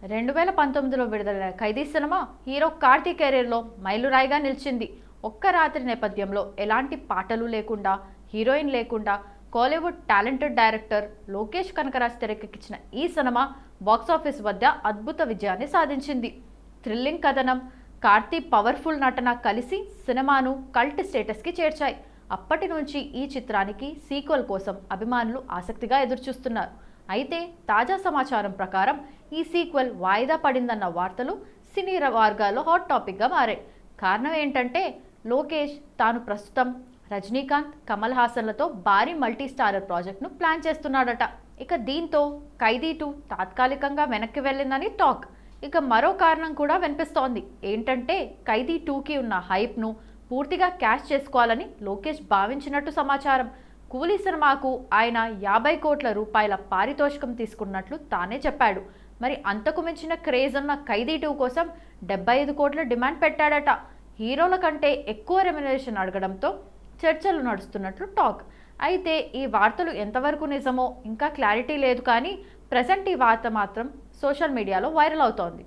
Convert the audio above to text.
2019లో విడుదలైన ఖైదీ cinema hero Karthi కెరీర్లో మైలురాయిగా నిలిచింది. ఒక్క రాత్రి నేపథ్యంలో ఎలాంటి పాటలు లేకుండా, హీరోయిన్ లేకుండా కోలీవుడ్ టాలెంటెడ్ డైరెక్టర్ లోకేష్ కనకరాజ్ తెరకెక్కించిన ఈ సినిమా బాక్సాఫీస్ వద్ద అద్భుత విజయాన్ని సాధించింది. థ్రిల్లింగ్ కథనం, కార్తీ పవర్ఫుల్ నటన కలిసి సినిమాను కల్ట్ స్టేటస్కి చేర్చాయి. అప్పటి నుంచి ఈ చిత్రానికి సీక్వెల్ కోసం అభిమానులు ఆసక్తిగా ఎదురుచూస్తున్నారు. అయితే తాజా సమాచారం ప్రకారం ఈ సీక్వెల్ వాయిదా పడిందన్న వార్తలు సినీ వర్గాల్లో హాట్ టాపిక్గా మారాయి. కారణం ఏంటంటే లోకేష్ తాను ప్రస్తుతం రజనీకాంత్, కమల్ హాసన్లతో భారీ మల్టీ స్టారర్ ప్రాజెక్ట్ను ప్లాన్ చేస్తున్నాడట. ఇక దీంతో ఖైదీ 2 తాత్కాలికంగా వెనక్కి వెళ్ళిందని టాక్. ఇక మరో కారణం కూడా వినిపిస్తోంది. ఏంటంటే ఖైదీ 2కి ఉన్న హైప్ను పూర్తిగా క్యాష్ చేసుకోవాలని లోకేష్ భావించినట్టు సమాచారం. కూలీ సినిమాకు ఆయన 50 కోట్ల రూపాయల పారితోషికం తీసుకున్నట్లు తానే చెప్పాడు. మరి అంతకు మించిన క్రేజ్ ఉన్న ఖైదీ 2 కోసం 75 కోట్ల డిమాండ్ పెట్టాడట. హీరోల కంటే ఎక్కువ రెమ్యునరేషన్ అడగడంతో చర్చలు నడుస్తున్నట్లు టాక్. అయితే ఈ వార్తలు ఎంతవరకు నిజమో ఇంకా క్లారిటీ లేదు, కానీ ప్రజెంట్ ఈ వార్త మాత్రం సోషల్ మీడియాలో వైరల్ అవుతోంది.